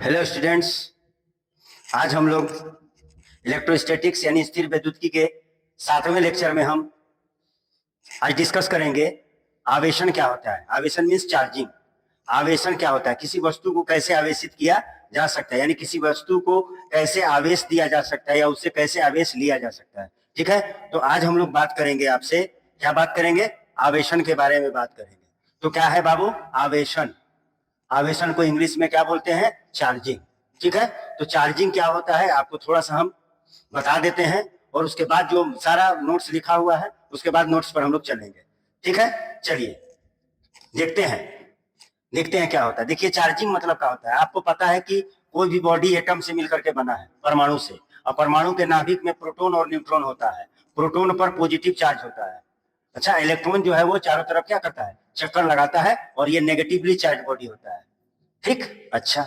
Hello students, आज हम लोग इलेक्ट्रोस्टैटिक्स यानी स्थिर वैद्युतिकी के 7वें लेक्चर में हम आज डिस्कस करेंगे आवेशन क्या होता है। आवेशन मीन्स चार्जिंग। आवेशन क्या होता है, किसी वस्तु को कैसे आवेशित किया जा सकता है, यानी किसी वस्तु को कैसे आवेश दिया जा सकता है या उससे कैसे आवेश लिया जा सकता है। ठीक है, तो आज हम लोग बात करेंगे आपसे, क्या बात करेंगे? आवेशन के बारे में बात करेंगे। तो क्या है बाबू आवेशन? आवेशन को इंग्लिश में क्या बोलते हैं? चार्जिंग। ठीक है, तो चार्जिंग क्या होता है आपको थोड़ा सा हम बता देते हैं और उसके बाद जो सारा नोट्स लिखा हुआ है उसके बाद नोट्स पर हम लोग चलेंगे। ठीक है, चलिए देखते हैं क्या होता है। देखिए, चार्जिंग मतलब क्या होता है। आपको पता है कि कोई भी बॉडी एटम से मिलकर के बना है, परमाणु से, और परमाणु के नाभिक में प्रोटॉन और न्यूट्रॉन होता है। प्रोटॉन पर पॉजिटिव चार्ज होता है। अच्छा, इलेक्ट्रॉन जो है वो चारों तरफ क्या करता है? चक्कर लगाता है, और ये नेगेटिवली चार्ज बॉडी होता है। ठीक, अच्छा,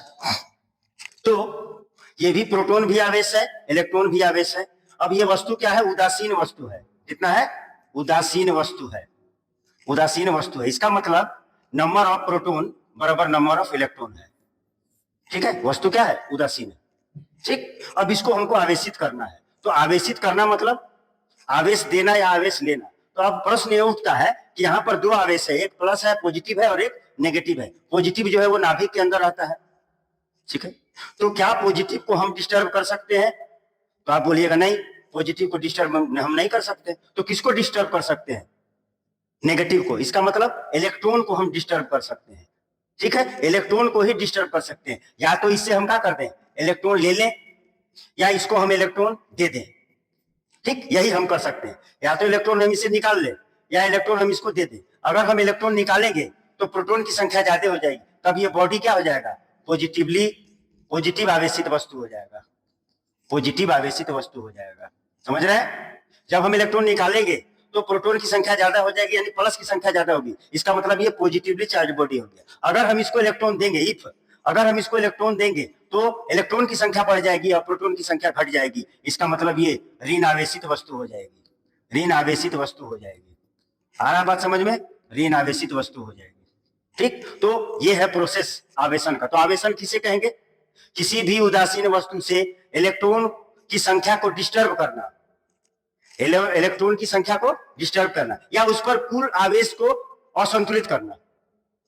तो ये भी प्रोटॉन भी आवेश है, इलेक्ट्रॉन भी आवेश है। अब ये वस्तु क्या है? उदासीन वस्तु है। कितना है? उदासीन वस्तु है। उदासीन वस्तु है, इसका मतलब नंबर ऑफ प्रोटॉन बराबर नंबर ऑफ इलेक्ट्रॉन है। ठीक है, वस्तु क्या है? उदासीन है। ठीक, अब इसको हमको आवेशित करना है। तो आवेशित करना मतलब आवेश देना या आवेश लेना। तो अब प्रश्न ये उठता है कि यहाँ पर दो आवेश है, एक प्लस है, पॉजिटिव है, और एक नेगेटिव है। पॉजिटिव जो है वो नाभिक के अंदर रहता है। ठीक है, तो क्या पॉजिटिव को हम डिस्टर्ब कर सकते हैं? तो आप बोलिएगा नहीं, पॉजिटिव को डिस्टर्ब हम नहीं कर सकते। तो किसको डिस्टर्ब कर सकते हैं? नेगेटिव को। इसका मतलब इलेक्ट्रॉन को हम डिस्टर्ब कर सकते हैं। ठीक है, इलेक्ट्रॉन को ही डिस्टर्ब कर सकते हैं। या तो इससे हम क्या कर दें, इलेक्ट्रॉन ले लें, या इसको हम इलेक्ट्रॉन दे दें। ठीक, यही हम कर सकते हैं। या तो इलेक्ट्रॉन हम इसे निकाल लें, या इलेक्ट्रॉन हम इसको दे दें। अगर हम इलेक्ट्रॉन निकालेंगे तो प्रोटॉन की संख्या ज्यादा हो जाएगी, तब ये बॉडी क्या हो जाएगा? पॉजिटिव आवेशित वस्तु हो जाएगा। पॉजिटिव आवेशित वस्तु हो जाएगा। समझ रहे हैं? जब हम इलेक्ट्रॉन निकालेंगे तो प्रोटॉन की संख्या ज्यादा हो जाएगी, यानी प्लस की संख्या ज्यादा होगी। इसका मतलब ये पॉजिटिवली चार्ज बॉडी हो गया। अगर हम इसको इलेक्ट्रॉन देंगे, अगर हम इसको इलेक्ट्रॉन देंगे तो इलेक्ट्रॉन की संख्या बढ़ जाएगी और प्रोटॉन की संख्या घट जाएगी। इसका मतलब ये ऋण आवेशित वस्तु हो जाएगी। ऋण आवेशित वस्तु हो जाएगी। आ रहा बात समझ में? ऋण आवेशित वस्तु हो जाएगी। ठीक, तो ये है प्रोसेस आवेशन का। तो आवेशन किसे कहेंगे? किसी भी उदासीन वस्तु से इलेक्ट्रॉन की संख्या को डिस्टर्ब करना, इलेक्ट्रॉन की संख्या को डिस्टर्ब करना, या उस पर कुल आवेश को असंतुलित करना,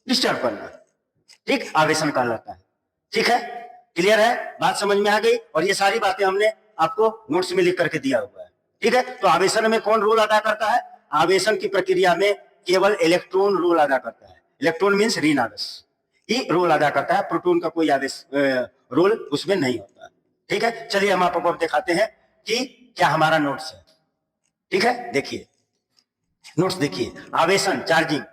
डिस्टर्ब करना। ठीक, आवेशन कहलाता है। ठीक है, क्लियर है? बात समझ में आ गई? और ये सारी बातें हमने आपको नोट्स में लिख करके दिया हुआ है। ठीक है, तो आवेशन में कौन रोल अदा करता है? आवेशन की प्रक्रिया में केवल इलेक्ट्रॉन रोल अदा करता है। इलेक्ट्रॉन मीन्स ऋण आवेश ही रोल अदा करता है। प्रोटॉन का कोई आवेश रोल उसमें नहीं होता। ठीक है, चलिए हम आपको दिखाते हैं कि क्या हमारा नोट्स है। ठीक है, देखिए नोट्स, देखिए आवेशन, चार्जिंग।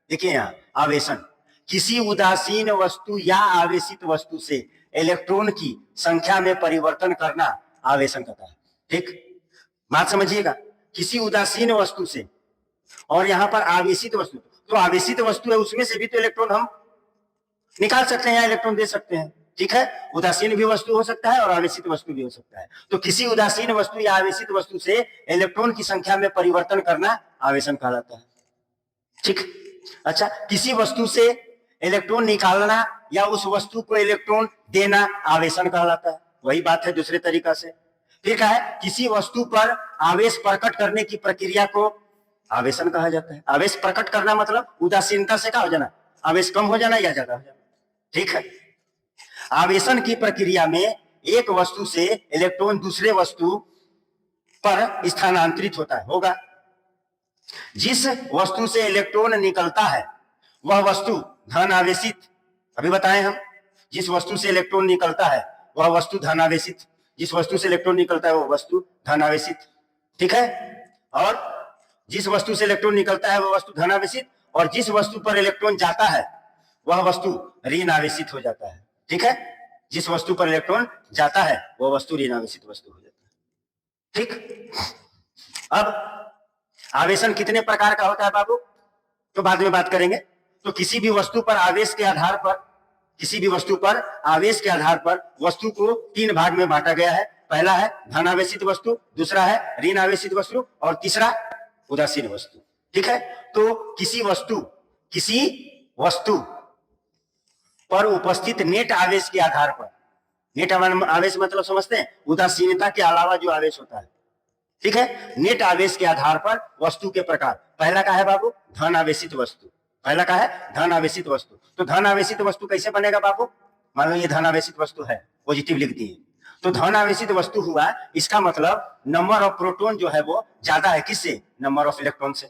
देखिए यहाँ आवेशन, किसी उदासीन वस्तु या आवेशित वस्तु से इलेक्ट्रॉन की संख्या में परिवर्तन करना आवेशन कहता है। ठीक, बात समझिएगा, किसी उदासीन वस्तु से, और यहाँ पर आवेशित वस्तु, तो आवेशित वस्तु है उसमें से भी तो इलेक्ट्रॉन हम निकाल सकते हैं या इलेक्ट्रॉन दे सकते हैं। ठीक है, उदासीन भी वस्तु हो सकता है और आवेशित वस्तु भी हो सकता है। तो किसी उदासीन वस्तु या आवेशित वस्तु से इलेक्ट्रॉन की संख्या में परिवर्तन करना आवेशन कहलाता है। ठीक, अच्छा, किसी वस्तु से इलेक्ट्रॉन निकालना या उस वस्तु को इलेक्ट्रॉन देना आवेशन कहलाता है। वही बात है दूसरे तरीका से। फिर क्या है? किसी वस्तु पर आवेश प्रकट करने की प्रक्रिया को आवेशन कहा जाता है। आवेश प्रकट करना मतलब उदासीनता से क्या हो जाना, आवेश कम हो जाना या ज्यादा हो जाना। ठीक है, आवेशन की प्रक्रिया में एक वस्तु से इलेक्ट्रॉन दूसरे वस्तु पर स्थानांतरित होता है, होगा। जिस वस्तु से इलेक्ट्रॉन निकलता है वह वस्तु धन आवेशित, अभी बताएं हम, जिस वस्तु से इलेक्ट्रॉन निकलता है वह वस्तु धन आवेशित, जिस वस्तु से इलेक्ट्रॉन निकलता है वह वस्तु धन आवेशित। ठीक है, और जिस वस्तु से इलेक्ट्रॉन निकलता है वह वस्तु धन आवेशित, और जिस वस्तु पर इलेक्ट्रॉन जाता है वह वस्तु ऋण आवेशित हो जाता है। ठीक है, जिस वस्तु पर इलेक्ट्रॉन जाता है वह वस्तु ऋण आवेशित वस्तु हो जाता है। ठीक, अब आवेशन कितने प्रकार का होता है बाबू, तो बाद में बात करेंगे। तो किसी भी वस्तु पर आवेश के आधार पर, किसी भी वस्तु पर आवेश के आधार पर वस्तु को तीन भाग में बांटा गया है। पहला है धन आवेशित वस्तु, दूसरा है ऋण आवेशित वस्तु, और तीसरा उदासीन वस्तु। ठीक है, तो किसी वस्तु पर उपस्थित नेट आवेश के आधार पर, नेट आवेश मतलब समझते हैं, उदासीनता के अलावा जो आवेश होता है, ठीक है। नेट आवेश के आधार पर वस्तु के प्रकार, पहला का है बाबू धन आवेशित वस्तु, पहला का है धन आवेशित वस्तु। तो धन आवेशित वस्तु कैसे बनेगा बाबू, मान लो ये धन आवेशित वस्तु है, पॉजिटिव लिख दिए, तो धन आवेशित वस्तु हुआ, इसका मतलब नंबर ऑफ प्रोटॉन जो है वो ज्यादा है, किससे, नंबर ऑफ इलेक्ट्रॉन से।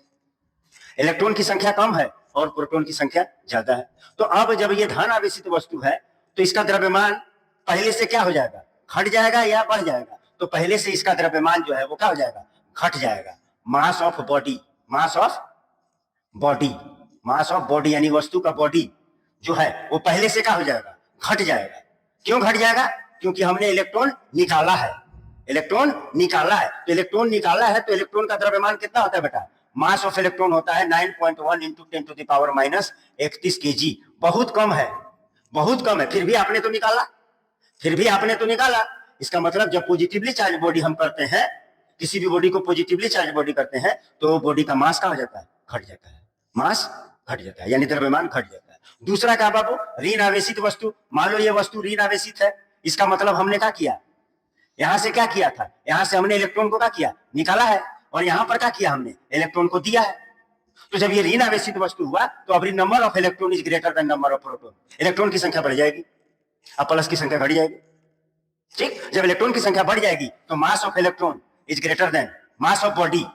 इलेक्ट्रॉन की संख्या कम है और प्रोटॉन की संख्या ज्यादा है। तो अब जब ये धन आवेशित वस्तु है तो इसका द्रव्यमान पहले से क्या हो जाएगा, घट जाएगा या बढ़ जाएगा, तो पहले से इसका द्रव्यमान जो है वो क्या हो जाएगा, घट जाएगा। Mass of body, mass of body, mass of body यानी वस्तु का बॉडी जो है वो पहले से क्या हो जाएगा, घट जाएगा। क्यों घट जाएगा, क्योंकि हमने इलेक्ट्रॉन निकाला है, इलेक्ट्रॉन निकाला है। तो इलेक्ट्रॉन निकाला है तो इलेक्ट्रॉन का द्रव्यमान कितना होता है बेटा, मास ऑफ इलेक्ट्रॉन होता है 9.1 into 10 to the power minus 31 kg। बहुत कम है, बहुत कम है, फिर भी आपने तो निकाला, फिर भी आपने तो निकाला। इसका मतलब जब पॉजिटिवली चार्ज बॉडी हम करते हैं, किसी भी बॉडी को पॉजिटिवली चार्ज बॉडी करते हैं, तो बॉडी का मास क्या हो जाता है, घट जाता है, मास घट जाता है, यानी द्रव्यमान घट जाता है। दूसरा क्या बाबू, ऋण आवेशित वस्तु। मान लो ये वस्तु ऋण आवेशित है, इसका मतलब हमने क्या किया, यहां से क्या किया था, यहां से हमने इलेक्ट्रॉन को क्या किया, निकाला है, और यहां पर क्या किया, हमने इलेक्ट्रॉन को दिया है। तो जब ये ऋण आवेशित वस्तु हुआ तो अब number of electron is greater than number of proton, electron की संख्या बढ़ जाएगी, अब प्लस की संख्या घट जाएगी, ठीक। जब इलेक्ट्रॉन की संख्या बढ़ जाएगी तो mass of electron is greater then mass of body,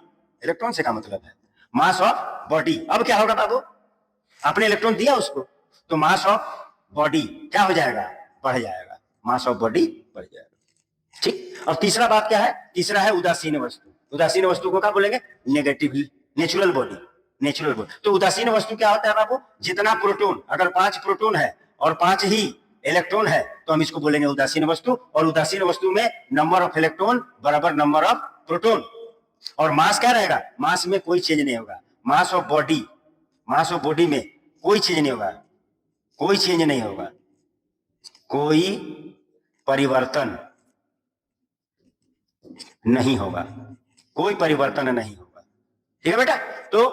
electron से का मतलब है मास ऑफ बॉडी। अब क्या होगा बाबू, आपने इलेक्ट्रॉन दिया उसको, तो मास ऑफ बॉडी क्या हो जाएगा, बढ़ जाएगा, मास ऑफ बॉडी बढ़ जाएगा, ठीक। अब तीसरा बात क्या है, तीसरा है उदासीन वस्तु। उदासीन वस्तु को क्या बोलेंगे, negative, natural body, natural body. तो उदासीन वस्तु क्या होता है बाबू, जितना प्रोटॉन, अगर 5 प्रोटॉन है और 5 ही इलेक्ट्रॉन है तो हम इसको बोलेंगे उदासीन वस्तु। और उदासीन वस्तु में नंबर ऑफ इलेक्ट्रॉन बराबर नंबर ऑफ प्रोटॉन, और मास क्या रहेगा, मास में कोई चेंज नहीं होगा। Mass of body, mass of body में कोई चेंज नहीं होगा, कोई चेंज नहीं होगा, कोई परिवर्तन नहीं होगा, कोई परिवर्तन नहीं होगा, ठीक है बेटा। तो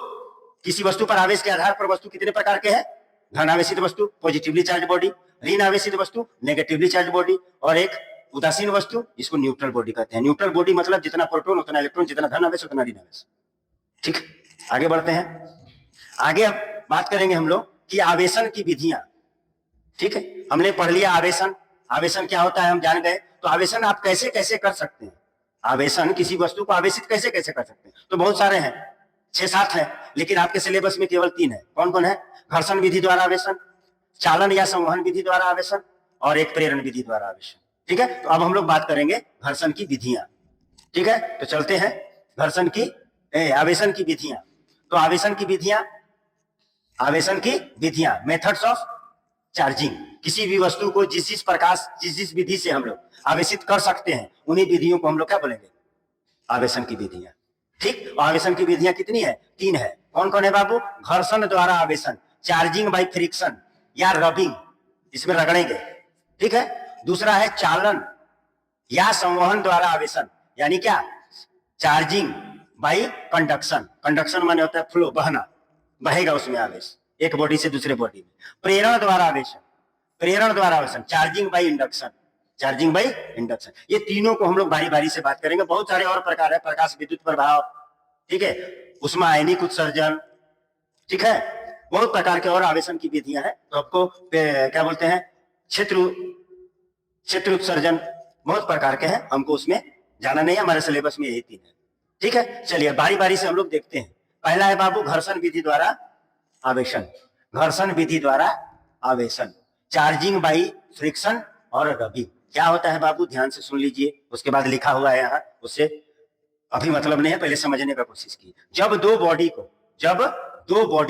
किसी वस्तु पर आवेश के आधार पर वस्तु कितने प्रकार के हैं, धन आवेशित वस्तु पॉजिटिवली चार्ज बॉडी, ऋण आवेशित वस्तु नेगेटिवली चार्ज बॉडी, और एक उदासीन वस्तु इसको न्यूट्रल बॉडी कहते हैं। न्यूट्रल बॉडी मतलब जितना प्रोटॉन उतना इलेक्ट्रॉन, जितना धन आवेश उतना ऋण आवेश, ठीक। आगे बढ़ते हैं, आगे अब बात करेंगे हम लोग कि आवेशन की विधियां, ठीक है। हमने पढ़ लिया आवेशन, आवेशन क्या होता है हम जान गए। तो आवेशन आप कैसे कैसे कर सकते हैं, आवेशन किसी वस्तु को आवेशित कैसे कैसे कर सकते हैं, तो बहुत सारे हैं, 6-7 है, लेकिन आपके सिलेबस में केवल 3 है। कौन कौन है, घर्षण विधि द्वारा आवेशन, चालन या संवहन विधि द्वारा आवेशन, और एक प्रेरण विधि द्वारा आवेशन, ठीक है। तो अब हम लोग बात करेंगे घर्षण की विधियां, ठीक है। तो चलते हैं घर्षण की आवेशन की विधियां। तो आवेशन की विधियां, आवेशन की विधियां, मेथड्स ऑफ चार्जिंग, किसी भी वस्तु को जिस जिस प्रकार, जिस जिस विधि से हम लोग आवेशित कर सकते हैं, उन्हीं विधियों को हम लोग क्या बोलेंगे, आवेशन की विधियां, ठीक। आवेशन की विधियां कितनी है, 3 है। कौन कौन है बाबू, घर्षण द्वारा आवेशन, चार्जिंग बाय फ्रिक्शन या रबिंग, इसमें रगड़ेंगे, ठीक है। दूसरा है चालन या संवहन द्वारा आवेशन, यानी क्या, चार्जिंग बाय कंडक्शन, कंडक्शन माने होता है फ्लो, बहना, बहेगा उसमें आवेश एक बॉडी से दूसरे बॉडी में। प्रेरण द्वारा आवेशन, प्रेरण द्वारा आवेशन, charging by induction, charging by induction. ये तीनों को हम लोग बारी बारी से बात करेंगे। बहुत सारे और प्रकार है, प्रकाश विद्युत प्रभाव, ठीक है, उसमें आयनिक उत्सर्जन, ठीक है, बहुत प्रकार के और आवेशन की विधियां हैं। तो आपको क्या बोलते हैं, क्षेत्र उत्सर्जन, बहुत प्रकार के हैं, हमको उसमें जाना नहीं है, हमारे सिलेबस में यही 3 है, ठीक है। चलिए बारी बारी से हम लोग देखते हैं। पहला है बाबू घर्षण विधि द्वारा आवेशन, घर्षण विधि द्वारा आवेशन, चार्जिंग बाई फ्रिक्शन और रबिंग। क्या होता है बाबू, ध्यान से सुन लीजिए, उसके बाद लिखा हुआ है यहाँ, उससे अभी मतलब नहीं है, पहले समझने का कोशिश की। जब दो बॉडी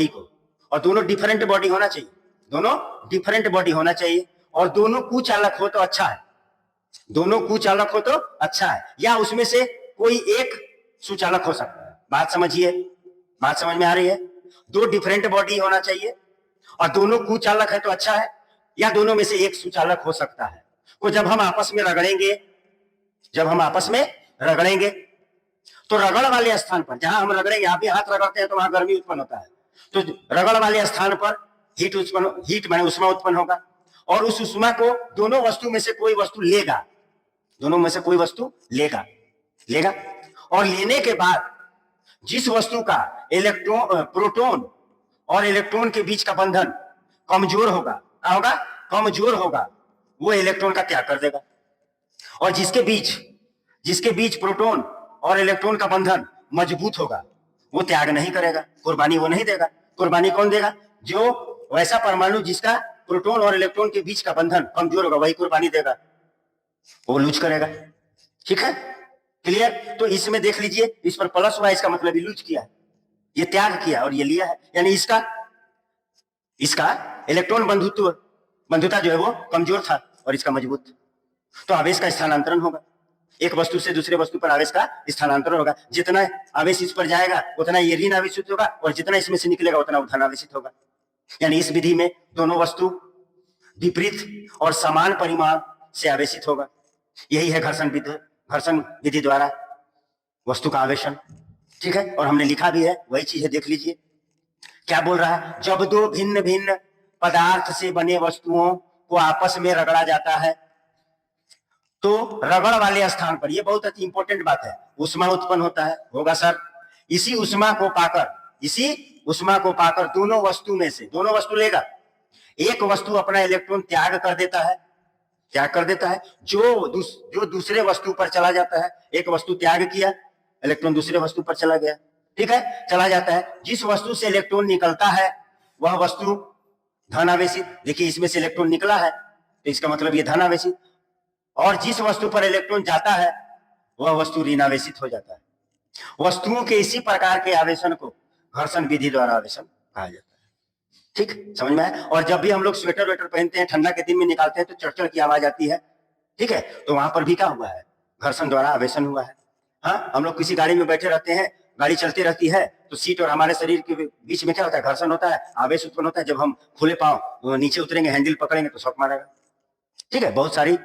को, और दोनों डिफरेंट बॉडी होना चाहिए, दोनों डिफरेंट बॉडी होना चाहिए, और दोनों कुचालक हो तो अच्छा है, दोनों कुचालक हो तो अच्छा है, या उसमें से कोई एक सुचालक हो सकता है। बात समझिए, बात समझ में आ रही है। 2 डिफरेंट बॉडी होना चाहिए और दोनों कुचालक है तो अच्छा है, या दोनों में से एक सुचालक हो सकता है। तो जब हम आपस में रगड़ेंगे, तो रगड़ वाले स्थान पर, जहां हम रगड़ेंगे, आप भी हाथ रगड़ते हैं तो वहां गर्मी उत्पन्न होता है, तो रगड़ वाले स्थान पर हीट माने उष्मा उत्पन्न होगा, और उस उष्मा को दोनों वस्तु में से कोई वस्तु लेगा, दोनों में से कोई वस्तु लेगा लेगा और लेने के बाद जिस वस्तु का इलेक्ट्रॉन प्रोटॉन और इलेक्ट्रॉन के बीच का बंधन कमजोर होगा, क्या होगा, कमजोर होगा, वो इलेक्ट्रॉन का त्याग कर देगा। और जिसके बीच प्रोटॉन और इलेक्ट्रॉन का बंधन मजबूत होगा, वो त्याग नहीं करेगा, कुर्बानी वो नहीं देगा। कुर्बानी कौन देगा? जो वैसा परमाणु जिसका प्रोटॉन और इलेक्ट्रॉन के बीच का बंधन कमजोर होगा, वही कुर्बानी देगा, वो लूज करेगा। ठीक है, क्लियर? तो इसमें देख लीजिए, इस पर प्लस हुआ, इसका मतलब ये लूज किया है, ये त्याग किया और ये लिया है, यानी इसका इलेक्ट्रॉन बंधुता जो है वो कमजोर था और इसका मजबूत। तो आवेश का स्थानांतरण होगा, एक वस्तु से दूसरे वस्तु पर आवेश का स्थानांतरण होगा। जितना आवेश इस पर जाएगा उतना ये ऋण आवेशित होगा और जितना इसमें से निकलेगा उतना धन आवेशित होगा। यानी इस विधि में दोनों वस्तु विपरीत और समान परिमाण से आवेशित होगा। यही है घर्षण विधि द्वारा वस्तु का आवेशन। ठीक है, और हमने लिखा भी है, वही चीज है, देख लीजिए क्या बोल रहा है। जब दो भिन्न भिन्न पदार्थ से बने वस्तुओं को आपस में रगड़ा जाता है तो रगड़ वाले स्थान पर, यह बहुत अच्छी इंपॉर्टेंट बात है, उष्मा उत्पन्न होता है। होगा सर। इसी उष्मा को पाकर दोनों वस्तु में से, दोनों वस्तु लेगा, एक वस्तु अपना इलेक्ट्रॉन त्याग कर देता है, जो दूसरे वस्तु पर चला जाता है। एक वस्तु त्याग किया, इलेक्ट्रॉन दूसरे वस्तु पर चला गया। ठीक है, चला जाता है। जिस वस्तु से इलेक्ट्रॉन निकलता है वह वस्तु धन आवेशित। देखिए इसमें से इलेक्ट्रॉन निकला है तो इसका मतलब ये धन आवेशित, और जिस वस्तु पर इलेक्ट्रॉन जाता है वह वस्तु ऋण आवेशित हो जाता है। वस्तुओं के इसी प्रकार के आवेशन को घर्षण विधि द्वारा आवेशन कहा जाता है। ठीक, समझ में आया? और जब भी हम लोग स्वेटर वेटर पहनते हैं, ठंडा के दिन में निकालते हैं तो चढ़ की आवाज आती है। ठीक है, तो वहां पर भी क्या हुआ है? घर्षण द्वारा आवेशन हुआ है। हाँ, हम लोग किसी गाड़ी में बैठे रहते हैं, गाड़ी चलती रहती है तो सीट और हमारे शरीर के बीच में क्या होता है? घर्षण होता है, आवेश उत्पन्न होता है। जब हम खुले पांव नीचे उतरेंगे, हैंडल पकड़ेंगे तो शॉक मारेगा। ठीक है, बहुत सारी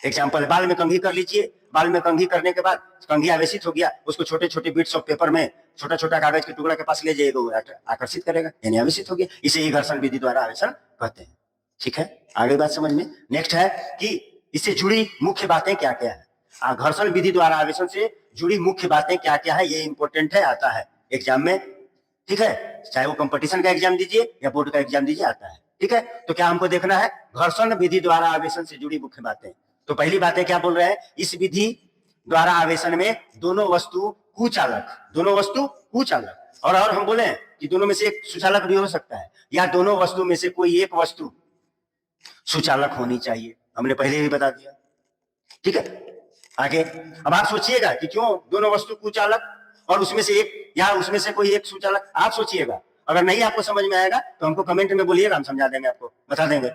एग्जाम्पल। बाल में कंघी कर लीजिए, बाल में कंघी करने के बाद कंघी आवेशित हो गया, उसको छोटे छोटे बिट्स ऑफ पेपर में, छोटा छोटा कागज के टुकड़ा के पास ले जाइएगा, आकर्षित करेगा, यानी आवेशित हो गया। इसे ही घर्षण विधि द्वारा आवेशन कहते हैं। ठीक है, आगे बात समझ में। नेक्स्ट है कि इससे जुड़ी मुख्य बातें क्या क्या है। घर्षण विधि द्वारा आवेशन से जुड़ी मुख्य बातें क्या क्या है, ये इंपॉर्टेंट है, आता है एग्जाम में। ठीक है, चाहे वो कंपटीशन का एग्जाम दीजिए या बोर्ड का एग्जाम दीजिए, आता है। ठीक है, तो क्या हमको देखना है? घर्षण विधि द्वारा आवेशन से जुड़ी मुख्य बातें। तो पहली बात है, क्या बोल रहे हैं? इस विधि द्वारा आवेशन में दोनों वस्तु कुचालक, और हम बोले कि दोनों में से एक सुचालक भी हो सकता है, या दोनों वस्तु में से कोई एक वस्तु सुचालक होनी चाहिए। हमने पहले ही बता दिया। ठीक है, आगे अब आप सोचिएगा कि क्यों दोनों वस्तु कुचालक और उसमें से एक या उसमें से कोई एक सुचालक। आप सोचिएगा, अगर नहीं आपको समझ में आएगा तो हमको कमेंट में बोलिएगा, हम समझा देंगे, आपको बता देंगे।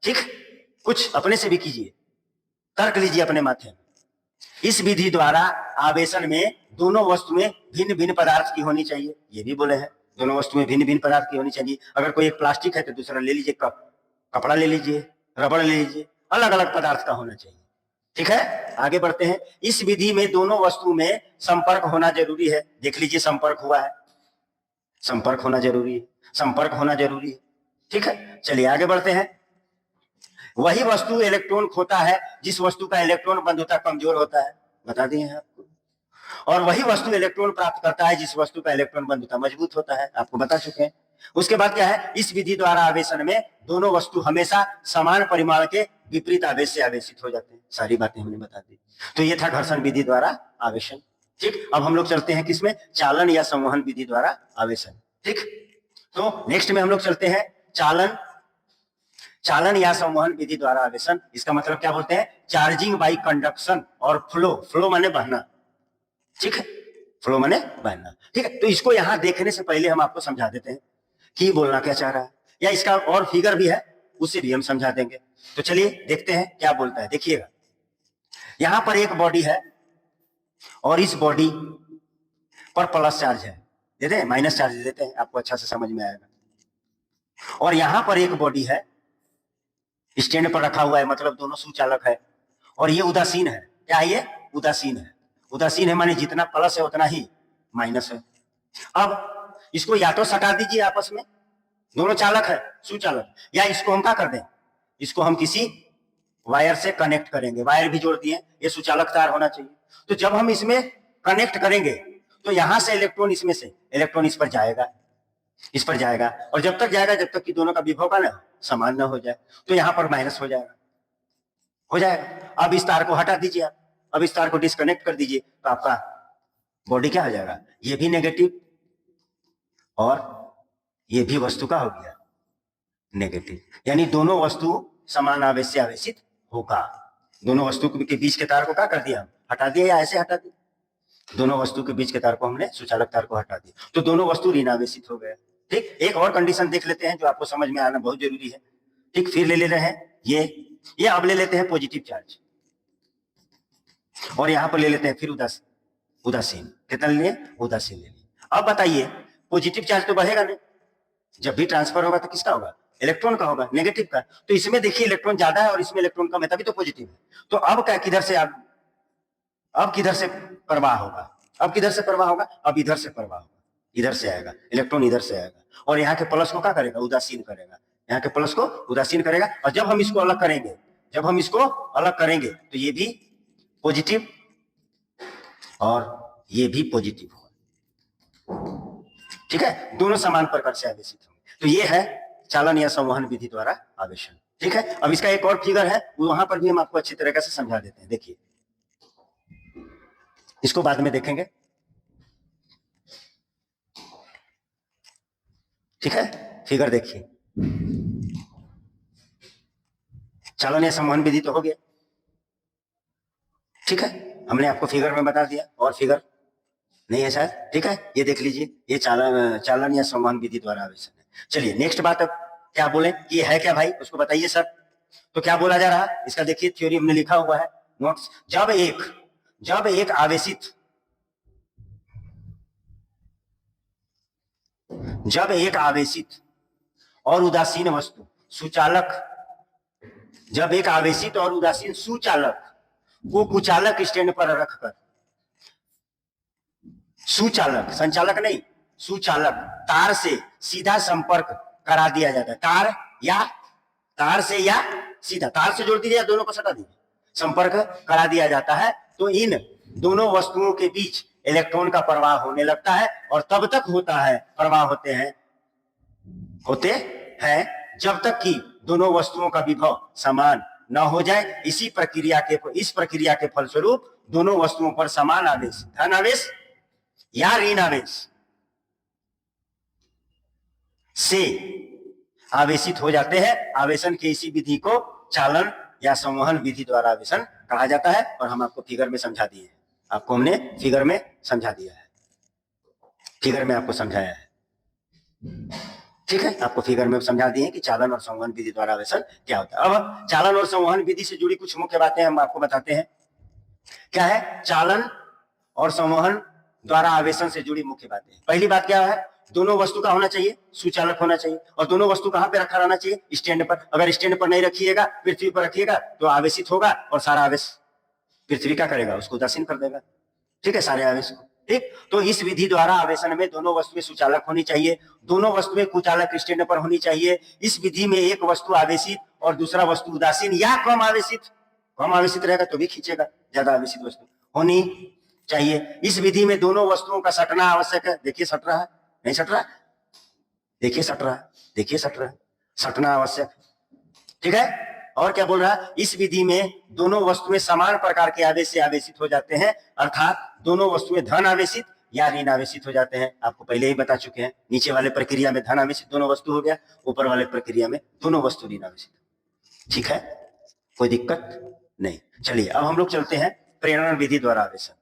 ठीक, कुछ अपने से भी कीजिए, तर्क लीजिए अपने माथे में। इस विधि द्वारा आवेशन में दोनों वस्तुएं भिन्न भिन्न पदार्थ की होनी चाहिए, ये भी बोले हैं, दोनों वस्तुएं भिन्न भिन्न पदार्थ की होनी चाहिए। अगर कोई एक प्लास्टिक है तो दूसरा ले लीजिए, कपड़ा ले लीजिए, रबड़ ले लीजिए, अलग अलग पदार्थ का होना चाहिए। ठीक है, आगे बढ़ते हैं। इस विधि में दोनों वस्तु में संपर्क होना जरूरी है। देख लीजिए, संपर्क हुआ है, संपर्क होना जरूरी है। ठीक है, चलिए आगे बढ़ते हैं। वही वस्तु इलेक्ट्रॉन खोता है जिस वस्तु का इलेक्ट्रॉन बंधुता कमजोर होता है, बता दिए हैं आपको। और वही वस्तु इलेक्ट्रॉन प्राप्त करता है जिस वस्तु का इलेक्ट्रॉन बंधुता मजबूत होता है, आपको बता चुके हैं। उसके बाद क्या है? इस विधि द्वारा आवेशन में दोनों वस्तु हमेशा समान परिमाण के विपरीत आवेश से आवेशित हो जाते हैं। सारी बातें हमने बता दी। तो ये था घर्षण विधि द्वारा आवेशन। ठीक, अब हम लोग चलते हैं किसमें? चालन या संवहन विधि द्वारा आवेशन। ठीक, तो नेक्स्ट में हम लोग चलते हैं चालन या संवहन विधि द्वारा आवेशन। इसका मतलब क्या बोलते हैं? चार्जिंग बाई कंडक्शन और फ्लो माने बहना। ठीक है, फ्लो माने बहना। ठीक है, तो इसको यहां देखने से पहले हम आपको समझा देते हैं कि बोलना क्या चाह रहा है, या इसका और फिगर भी है, उससे भी हम समझा देंगे। तो चलिए देखते हैं क्या बोलता है। देखिएगा, यहां पर एक बॉडी है और इस बॉडी पर प्लस चार्ज है, देते हैं, माइनस चार्ज देते हैं, आपको अच्छा से समझ में आएगा। और यहां पर एक बॉडी है, स्टैंड पर रखा हुआ है, मतलब दोनों सुचालक है, और ये उदासीन है। क्या है ये? उदासीन है माने जितना प्लस है उतना ही माइनस है। अब इसको या तो सटा दीजिए आपस में, दोनों चालक है, सुचालक, या इसको हम क्या कर दें? इसको हम किसी वायर से कनेक्ट करेंगे, वायर भी जोड़ दिए, ये सुचालक तार होना चाहिए। तो जब हम इसमें कनेक्ट करेंगे तो यहां से इलेक्ट्रॉन, इसमें से इलेक्ट्रॉन इस पर जाएगा, इस पर जाएगा, और जब तक जाएगा जब तक कि दोनों का विभव का ना समान ना हो जाए, तो यहां पर माइनस हो जाएगा, हो जाएगा। अब इस तार को हटा दीजिए आप, अब इस तार को डिस्कनेक्ट कर दीजिए, तो आपका बॉडी क्या हो जाएगा, ये भी नेगेटिव और ये भी वस्तु का हो गया नेगेटिव, यानी दोनों वस्तु समान आवेश से आवेशित होगा। दोनों वस्तु के बीच के तार को क्या कर दिया, हटा दिया, या ऐसे हटा दिया, दोनों वस्तु के बीच के तार को हमने सुचालक तार को हटा दिया, तो दोनों वस्तु ऋण आवेशित हो गए। ठीक, एक और कंडीशन देख लेते हैं जो आपको समझ में आना बहुत जरूरी है। ठीक, फिर ले रहे हैं ये अब ले लेते हैं पॉजिटिव चार्ज, और यहां पर ले लेते हैं फिर उदासीन। कितना ले लिए, उदासीन ले लिए। अब बताइए, पॉजिटिव चार्ज तो बढ़ेगा नहीं, जब भी ट्रांसफर होगा तो किसका होगा, इलेक्ट्रॉन का होगा, नेगेटिव का। तो इसमें देखिए इलेक्ट्रॉन ज्यादा है और इसमें इलेक्ट्रॉन कम है, तभी तो पॉजिटिव है। तो अब क्या, किधर से अब किधर से प्रवाह होगा, अब किधर से प्रवाह होगा, अब इधर से प्रवाह होगा, इधर से आएगा इलेक्ट्रॉन, इधर से आएगा, और यहाँ के प्लस को क्या करेगा, उदासीन करेगा, यहाँ के प्लस को उदासीन करेगा। और जब हम इसको अलग करेंगे, जब हम इसको अलग करेंगे तो ये भी पॉजिटिव और ये भी पॉजिटिव होगा। ठीक है, दोनों समान प्रकार से आवेशित होंगे। तो ये है चालन या संवहन विधि द्वारा आवेशन। ठीक है, अब इसका एक और फिगर है, वहां पर भी हम आपको अच्छी तरीके से समझा देते हैं। देखिए, इसको बाद में देखेंगे। ठीक है, फिगर देखिए, चालन या संवहन विधि तो हो गया। ठीक है, हमने आपको फिगर में बता दिया, और फिगर नहीं है शायद। ठीक है, ये देख लीजिए, ये चालन या संवहन विधि द्वारा आवेशन है। चलिए नेक्स्ट बात, अब क्या बोले, ये है क्या भाई, उसको बताइए सर। तो क्या बोला जा रहा है इसका, देखिए थ्योरी हमने लिखा हुआ है नोट्स। जब एक आवेशित और उदासीन वस्तु सुचालक, जब एक आवेशित और उदासीन सुचालक को कुचालक स्टैंड पर रखकर, सुचालक, संचालक नहीं, सुचालक तार से सीधा संपर्क करा दिया जाता है। तार से या सीधा, तार से जोड़ दीजिए या दोनों को सटा दीजिए, संपर्क करा दिया जाता है, तो इन दोनों वस्तुओं के बीच इलेक्ट्रॉन का प्रवाह होने लगता है, और तब तक होता है, प्रवाह होते हैं जब तक कि दोनों वस्तुओं का विभव समान न हो जाए। इस प्रक्रिया के फलस्वरूप दोनों वस्तुओं पर समान आवेश, धन आवेश या ऋण आवेश से आवेशित हो जाते हैं। आवेशन की इसी विधि को चालन या संवहन विधि द्वारा आवेशन कहा जाता है, और हम आपको फिगर में समझा दिए हैं, आपको हमने फिगर में समझा दिया है, फिगर में आपको समझाया है। ठीक है, आपको फिगर में समझा दिए कि चालन और संवहन विधि द्वारा आवेशन क्या होता है। अब चालन और संवहन विधि से जुड़ी कुछ मुख्य बातें हम आपको बताते हैं। क्या है चालन और संवहन द्वारा आवेशन से जुड़ी मुख्य बातें। पहली बात क्या है, दोनों वस्तु का होना चाहिए, सुचालक होना चाहिए, और दोनों वस्तु कहां पे रखा रहना चाहिए, स्टैंड पर। अगर स्टैंड पर नहीं रखिएगा, पृथ्वी पर रखिएगा, तो आवेशित होगा और सारा आवेश पृथ्वी क्या करेगा, उसको उदासीन कर देगा। ठीक है, सारे आवेश को। ठीक, तो इस विधि द्वारा आवेशन में दोनों वस्तुएं सुचालक होनी चाहिए, दोनों वस्तुएं कुचालक स्टैंड पर होनी चाहिए। इस विधि में एक वस्तु आवेशित और दूसरा वस्तु उदासीन या कम आवेशित रहेगा तो भी खींचेगा, ज्यादा आवेशित वस्तु होनी चाहिए। इस विधि में दोनों वस्तुओं का सटना आवश्यक है। देखिए सट रहा है, नहीं सट रहा, देखिए सट रहा है, देखिए सट रहा है, सटना आवश्यक। ठीक है, और क्या बोल रहा है, इस विधि में दोनों वस्तुएं समान प्रकार के आवेश से आवेशित हो जाते हैं, अर्थात दोनों वस्तुएं धन आवेशित या ऋण आवेशित हो जाते हैं। आपको पहले ही बता चुके हैं, नीचे वाले प्रक्रिया में धन आवेशित दोनों वस्तु हो गया, ऊपर वाले प्रक्रिया में दोनों वस्तु ऋण आवेशित। ठीक है, कोई दिक्कत नहीं। चलिए अब हम लोग चलते हैं प्रेरण विधि द्वारा आवेशन।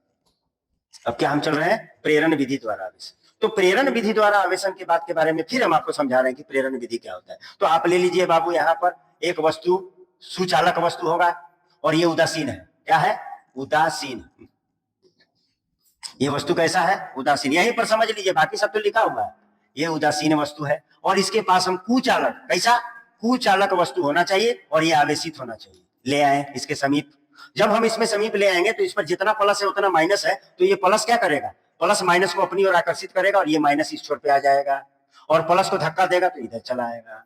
अब क्या हम चल रहे हैं, प्रेरण विधि द्वारा आवेशन। तो प्रेरण विधि द्वारा आवेशन के बात के बारे में फिर हम आपको समझा रहे हैं कि प्रेरण विधि क्या होता है। तो आप ले लीजिए बाबू, यहाँ पर एक वस्तु सुचालक वस्तु होगा और ये उदासीन है। क्या है, उदासीन। ये वस्तु कैसा है, उदासीन। यहीं पर समझ लीजिए, बाकी सब तो लिखा हुआ है। ये उदासीन वस्तु है और इसके पास हम कुचालक, कैसा कुचालक वस्तु होना चाहिए और ये आवेशित होना चाहिए। ले आए इसके समीप, जब हम इसमें समीप ले आएंगे तो इस पर जितना प्लस है उतना माइनस है, तो ये प्लस क्या करेगा, प्लस माइनस को अपनी ओर आकर्षित करेगा और ये माइनस इस छोर पे आ जाएगा, और प्लस को धक्का देगा तो इधर चला आएगा।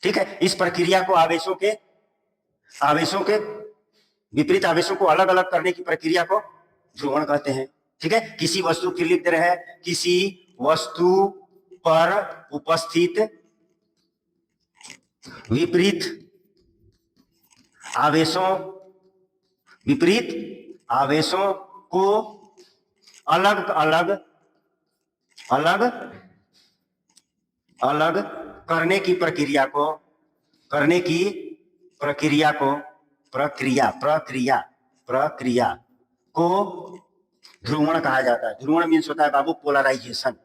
ठीक है। इस प्रक्रिया को आवेशों के विपरीत आवेशों को अलग अलग करने की प्रक्रिया को ध्रुवण कहते हैं। ठीक है। किसी वस्तु की लिख दे रहे हैं, किसी वस्तु पर उपस्थित विपरीत आवेशों को अलग अलग करने की प्रक्रिया को ध्रुवण कहा जाता है। ध्रुवण मीन्स होता है बाबू पोलराइजेशन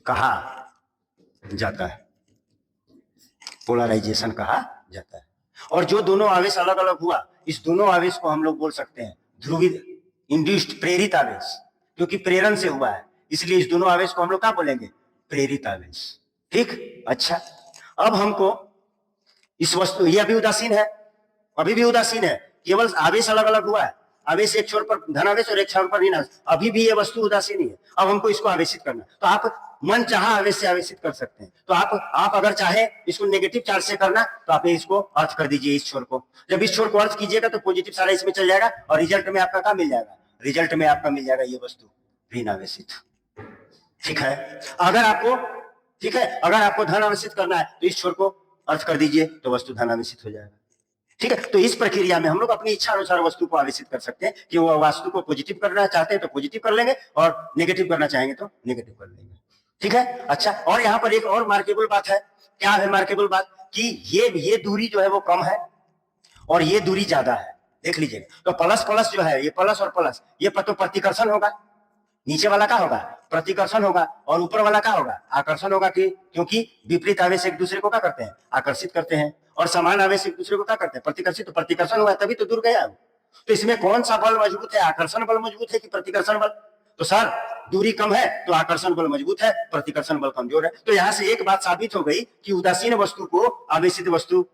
कहा जाता है, पोलराइजेशन कहा जाता है। और जो दोनों आवेश अलग अलग हुआ, इस दोनों आवेश को हम लोग बोल सकते हैं ध्रुवित इंड्यूस्ड प्रेरित आवेश, क्योंकि प्रेरण से हुआ है, इसलिए इस दोनों आवेश को हम लोग क्या बोलेंगे? प्रेरित आवेश। ठीक। अच्छा, अब हमको इस वस्तु, यह अभी उदासीन है, अभी भी उदासीन है, केवल आवेश अलग अलग हुआ है, आवेश एक छोर पर धन आवेश और एक छोर पर ऋण आवेश, अभी भी ये वस्तु उदासीन ही है। अब हमको इसको आवेशित करना, तो आप मन चाहा आवेश से आवेशित कर सकते हैं। तो आप अगर चाहे इसको नेगेटिव चार्ज से करना, तो आप इसको अर्थ कर दीजिए इस छोर को। जब इस छोर को अर्थ कीजिएगा तो पॉजिटिव सारा इसमें चल जाएगा और रिजल्ट में आपका क्या मिल जाएगा? रिजल्ट में आपका मिल जाएगा ये वस्तु ऋण आवेशित। ठीक है। अगर आपको धन आवेशित करना है तो इस छोर को अर्थ कर दीजिए तो वस्तु धन आवेशित हो जाएगा। ठीक है। तो इस प्रक्रिया में हम लोग अपनी इच्छा अनुसार वस्तु को आवेशित कर सकते हैं कि वो वस्तु को पॉजिटिव करना चाहते हैं तो पॉजिटिव कर लेंगे और नेगेटिव करना चाहेंगे तो नेगेटिव कर लेंगे। ठीक है। अच्छा, और यहाँ पर एक और मार्केबल बात है। क्या है मार्केबल बात? कि ये दूरी जो है वो कम है और ये दूरी ज्यादा है। देख लीजिएगा, तो प्लस प्लस जो है, ये प्लस और प्लस, ये तो प्रतिकर्षण होगा। नीचे वाला क्या होगा? प्रतिकर्षण होगा, और ऊपर वाला क्या होगा? आकर्षण होगा। क्योंकि विपरीत आवेश एक दूसरे को क्या करते हैं? आकर्षित करते हैं, और समान आवेश एक दूसरे को क्या करते हैं? प्रतिकर्षित। तो प्रतिकर्षण हुआ तभी तो दूर गया। तो इसमें कौन सा बल मजबूत है? आकर्षण बल मजबूत है कि प्रतिकर्षण बल? तो सर, दूरी कम है तो आकर्षण बल मजबूत है, प्रतिकर्षण बल कमजोर है। तो यहां से एक बात साबित हो गई कि उदासीन वस्तु को आवेशित वस्तु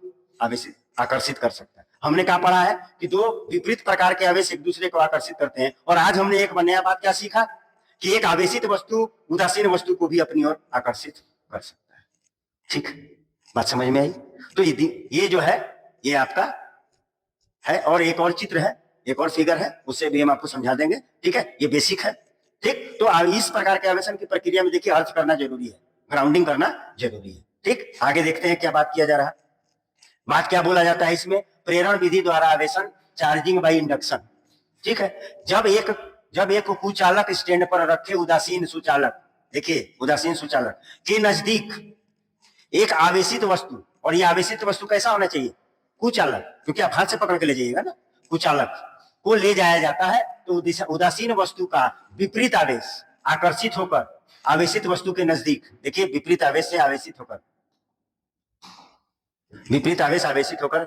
आकर्षित कर सकता है। हमने क्या पढ़ा है कि दो विपरीत प्रकार के आवेश एक दूसरे को आकर्षित करते हैं, और आज हमने एक नया बात क्या सीखा कि एक आवेशित वस्तु उदासीन वस्तु को भी अपनी ओर आकर्षित कर सकता है। ठीक, बात समझ में आई? तो ये जो है ये आपका है, और एक और चित्र है, एक और फिगर है, उससे भी हम आपको समझा देंगे। ठीक है, ये बेसिक है। ठीक, तो इस प्रकार के आवेशन की प्रक्रिया में देखिए अर्थ करना जरूरी है, ग्राउंडिंग करना जरूरी है। ठीक, आगे देखते हैं क्या बात किया जा रहा है। बात क्या बोला जाता है इसमें? प्रेरण विधि द्वारा आवेशन, चार्जिंग बाय इंडक्शन। ठीक है, जब एक कुचालक स्टैंड पर रखे उदासीन सुचालक, देखिए उदासीन सुचालक के नजदीक एक आवेशित वस्तु, और ये आवेशित वस्तु कैसा होना चाहिए? कुचालक, क्योंकि आप हाथ से पकड़ के ले जाइएगा ना, कुचालक को ले जाया जाता है, तो उदासीन वस्तु का विपरीत आवेश आकर्षित होकर आवेशित वस्तु के नजदीक, देखिए विपरीत आवेश से आवेशित होकर, विपरीत आवेश आवेशित होकर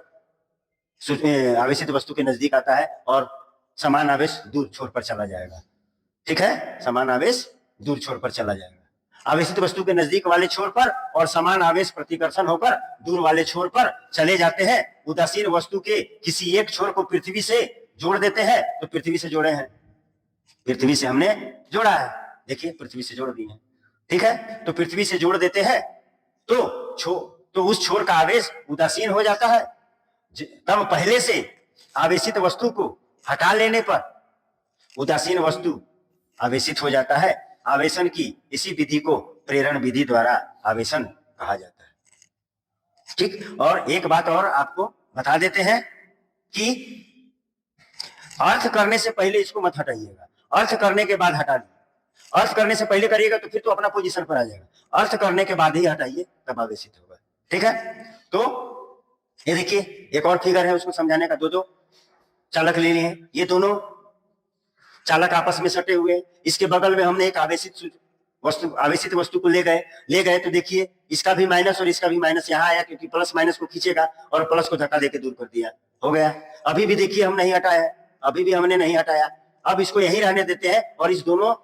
आवेशित वस्तु के नजदीक आता है, और समान आवेश दूर छोर पर चला जाएगा। ठीक है, समान आवेश दूर छोर पर चला जाएगा। आवेशित वस्तु के नजदीक वाले छोर पर और समान आवेश प्रतिकर्षण होकर दूर वाले छोर पर चले जाते हैं। उदासीन वस्तु के किसी एक छोर को पृथ्वी से जोड़ देते हैं, तो पृथ्वी से जोड़े हैं, पृथ्वी से हमने जोड़ा है, देखिए पृथ्वी से जोड़ दिए हैं। ठीक है, तो पृथ्वी से जोड़ देते हैं तो उस छोर का आवेश उदासीन हो जाता है। तब पहले से आवेशित वस्तु को हटा लेने पर उदासीन वस्तु आवेशित हो जाता है। आवेशन की इसी विधि को प्रेरण विधि द्वारा आवेशन कहा जाता है। ठीक, और एक बात और आपको बता देते हैं कि अर्थ करने से पहले इसको मत हटाइएगा, अर्थ करने के बाद हटा लीजिए। अर्थ करने से पहले करिएगा तो फिर तो अपना पोजीशन पर आ जाएगा, अर्थ करने के बाद ही हटाइए, तब आवेशित होगा। ठीक है, तो ये देखिए एक और फिगर है, उसको समझाने का। दो चालक ले लिए हैं, ये दोनों चालक आपस में सटे हुए। इसके बगल में हमने एक आवेशित वस्तु को ले गए तो देखिए इसका भी माइनस और इसका भी माइनस यहाँ आया, क्योंकि प्लस माइनस को खींचेगा और प्लस को धक्का देके दूर कर दिया, हो गया। अभी भी देखिए हम नहीं हटाया, अभी भी हमने नहीं हटाया। अब इसको यही रहने देते हैं और इस दोनों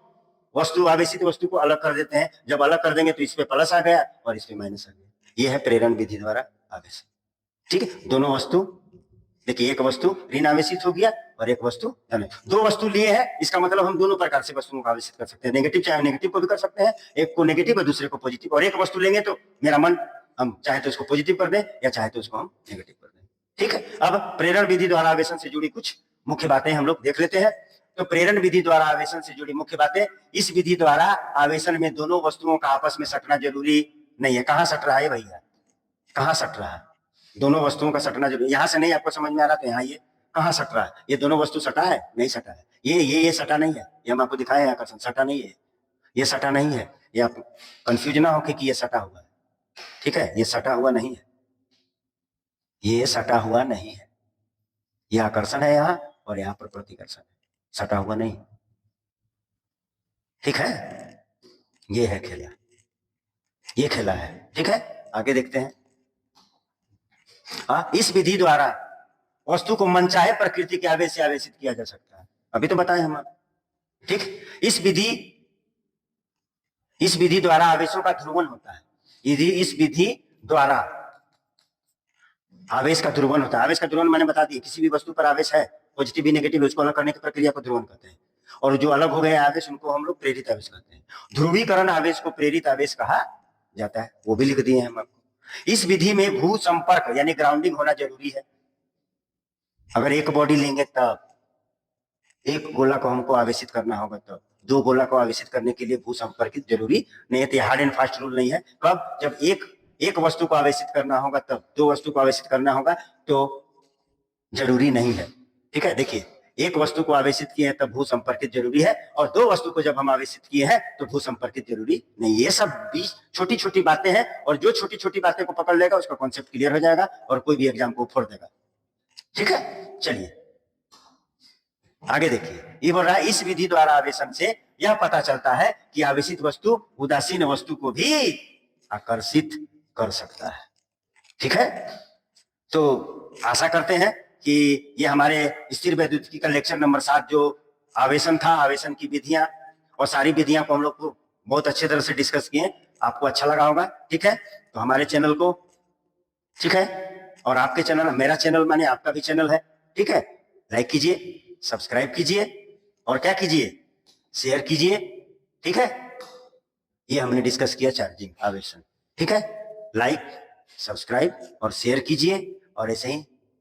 आवेशित वस्तु को अलग कर देते हैं। जब अलग कर देंगे तो इस पे प्लस आ गया और इस पे माइनस आ गया। ये है प्रेरण विधि द्वारा आवेश। ठीक है, दोनों वस्तु देखिए, एक वस्तु ऋण आवेशित हो गया और एक वस्तु धन है। दो वस्तु लिए हैं, इसका मतलब हम दोनों प्रकार से वस्तुओं को आवेशित कर सकते हैं। नेगेटिव चाहे नेगेटिव को भी कर सकते हैं, एक को नेगेटिव और दूसरे को पॉजिटिव। और एक वस्तु लेंगे तो मेरा मन, हम चाहे तो इसको पॉजिटिव कर दें या चाहे तो इसको हम नेगेटिव कर दें। ठीक है, अब प्रेरण विधि द्वारा आवेशन से जुड़ी कुछ मुख्य बातें हम लोग देख लेते हैं। तो प्रेरण विधि द्वारा आवेशन से जुड़ी मुख्य बातें, इस विधि द्वारा आवेशन में दोनों वस्तुओं का आपस में सटना जरूरी नहीं है। कहां सट रहा है भैया, कहां सट रहा है? दोनों वस्तुओं का सटना जरूरी, यहां से नहीं आपको समझ में आ रहा तो यहाँ ये कहां सट रहा है? ये दोनों वस्तु सटा है? नहीं सटा है। ये सटा नहीं है, ये हम आपको दिखाए आकर्षण, सटा नहीं है, ये सटा नहीं है। ये आप कंफ्यूज ना हो कि ये सटा हुआ है। ठीक है, ये सटा हुआ नहीं है, ये सटा हुआ नहीं है। ये आकर्षण है यहाँ और यहाँ पर प्रतिकर्षण है, सटा हुआ नहीं। ठीक है, ये है खेला, ये खेला है। ठीक है, आगे देखते हैं। इस विधि द्वारा वस्तु को मनचाहे प्रकृति के आवेश से आवेशित किया जा सकता है। अभी तो बताए हम। ठीक, इस विधि द्वारा आवेशों का ध्रुवण होता है। इस विधि द्वारा आवेश का ध्रुवण होता है। आवेश का ध्रुवण मैंने बता दिया, किसी भी वस्तु पर आवेश है, पॉजिटिव नेगेटिव, उसको अलग करने की प्रक्रिया को ध्रुवण कहते हैं। और जो अलग हो गए आवेश उनको हम लोग प्रेरित आवेश कहते हैं। ध्रुवीकरण आवेश को प्रेरित आवेश कहा जाता है, वो भी लिख दिए हैं हम आपको। इस विधि में भू संपर्क यानी ग्राउंडिंग होना जरूरी है। अगर एक बॉडी लेंगे तब, एक गोला को हमको आवेशित करना होगा तब, दो गोला को आवेशित करने के लिए भू संपर्कित जरूरी नहीं है। हार्ड एंड फास्ट रूल नहीं है। कब? जब एक वस्तु को आवेशित करना होगा तब, दो वस्तु को आवेशित करना होगा तो जरूरी नहीं है। ठीक है, देखिए, एक वस्तु को आवेशित किए हैं तब भू संपर्कित जरूरी है, और दो वस्तु को जब हम आवेशित किए हैं तो भू संपर्कित जरूरी नहीं। ये सब 20 छोटी छोटी बातें हैं, और जो छोटी छोटी बातें को पकड़ लेगा उसका कॉन्सेप्ट क्लियर हो जाएगा और कोई भी एग्जाम को फोड़ देगा। ठीक है, चलिए आगे देखिए। ये बोल रहा है इस विधि द्वारा आवेशन से यह पता चलता है कि आवेशित वस्तु उदासीन वस्तु को भी आकर्षित कर सकता है। ठीक है, तो आशा करते हैं कि ये हमारे स्थिर वैद्युतिकी का लेक्चर नंबर 7 जो आवेशन था, आवेशन की विधियां और सारी विधियां को हम लोग को बहुत अच्छे तरह से डिस्कस किए, आपको अच्छा लगा होगा। ठीक है, तो हमारे चैनल को, ठीक है, और आपके चैनल, मेरा चैनल माने आपका भी चैनल है। ठीक है, लाइक कीजिए, सब्सक्राइब कीजिए और क्या कीजिए, शेयर कीजिए। ठीक है, ये हमने डिस्कस किया चार्जिंग आवेशन। ठीक है, लाइक, सब्सक्राइब और शेयर कीजिए, और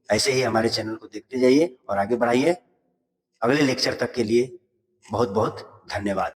ऐसे ही हमारे चैनल को देखते जाइए और आगे बढ़ाइए। अगले लेक्चर तक के लिए बहुत बहुत धन्यवाद।